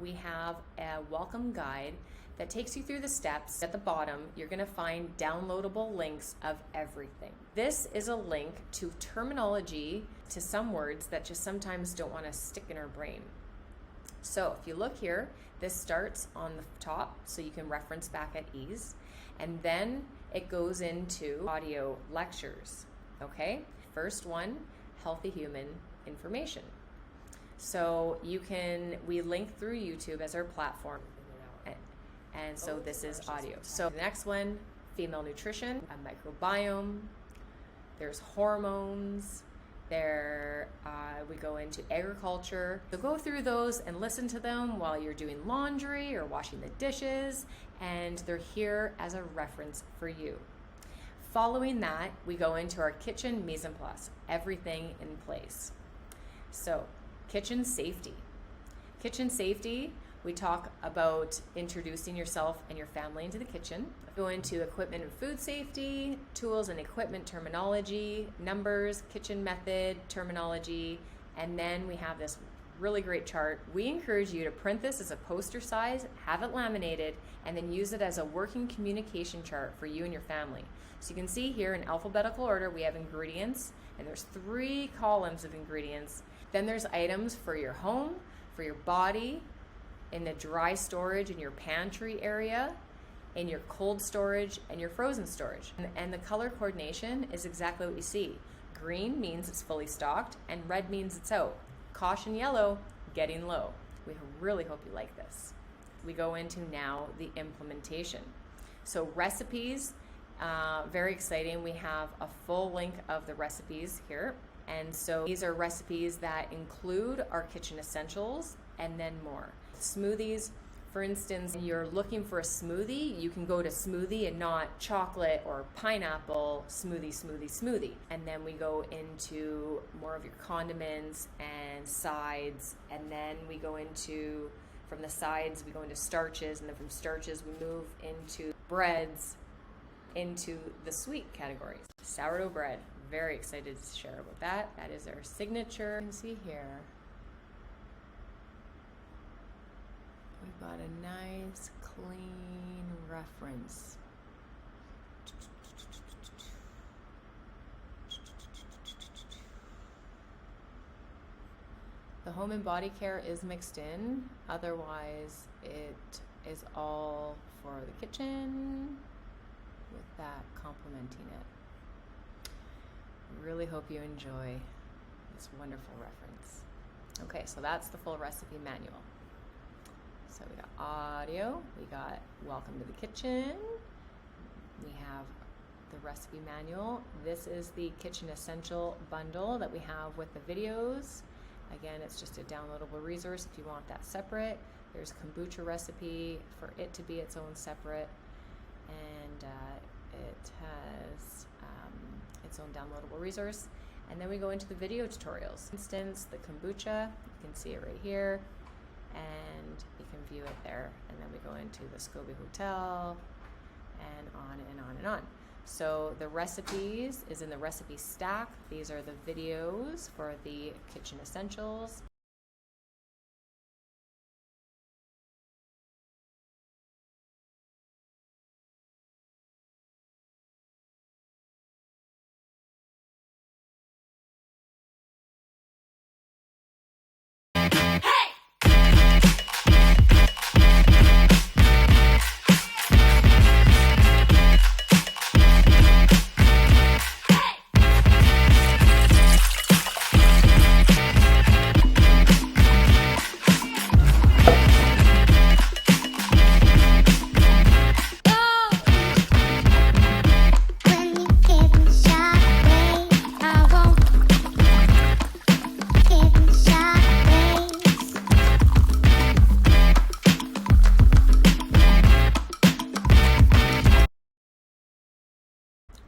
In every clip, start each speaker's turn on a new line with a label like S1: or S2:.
S1: we have a welcome guide that takes you through the steps. At the bottom, you're going to find downloadable links of everything. This is a link to terminology, to some words that just sometimes don't want to stick in our brain. So if you look here, this starts on the top so you can reference back at ease. And then it goes into audio lectures, okay? First one, healthy human information. So we link through YouTube as our platform. And so this is audio. So the next one, female nutrition, a microbiome, there's hormones, we go into agriculture. So go through those and listen to them while you're doing laundry or washing the dishes, and they're here as a reference for you. Following that, we go into our kitchen mise en place, everything in place. So kitchen safety. Kitchen safety, we talk about introducing yourself and your family into the kitchen. Go into equipment and food safety, tools and equipment terminology, numbers, kitchen method, terminology, and then we have this really great chart. We encourage you to print this as a poster size, have it laminated, and then use it as a working communication chart for you and your family. So you can see here in alphabetical order, we have ingredients, and there's 3 columns of ingredients. Then there's items for your home, for your body, in the dry storage in your pantry area, in your cold storage, and your frozen storage. And the color coordination is exactly what you see. Green means it's fully stocked, and red means it's out. Caution yellow, getting low. We really hope you like this. We go into now the implementation. So recipes, very exciting. We have a full link of the recipes here. And so these are recipes that include our kitchen essentials and then more. Smoothies, for instance, you're looking for a smoothie, you can go to smoothie and not chocolate or pineapple, smoothie. And then we go into more of your condiments and sides, and then we go into, from the sides, we go into starches, and then from starches we move into breads, into the sweet categories. Sourdough bread, very excited to share about that. That is our signature. You can see here, we've got a nice clean reference. The home and body care is mixed in, otherwise it is all for the kitchen, with that complementing it. Really hope you enjoy this wonderful reference. Okay, so that's the full recipe manual. So we got audio, we got welcome to the kitchen, we have the recipe manual. This is the kitchen essential bundle that we have with the videos. Again, it's just a downloadable resource if you want that separate. There's kombucha recipe for it to be its own separate, and it has its own downloadable resource. And then we go into the video tutorials. For instance, the kombucha, you can see it right here, and you can view it there. And then we go into the Scobie Hotel, and on and on and on. So the recipes is in the recipe stack. These are the videos for the kitchen essentials.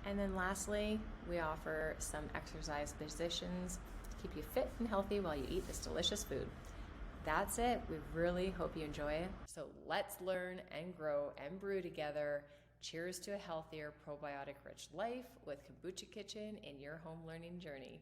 S1: And then lastly, we offer some exercise positions to keep you fit and healthy while you eat this delicious food. That's it. We really hope you enjoy it. So let's learn and grow and brew together. Cheers to a healthier, probiotic-rich life with Kombucha Kitchen in your home learning journey.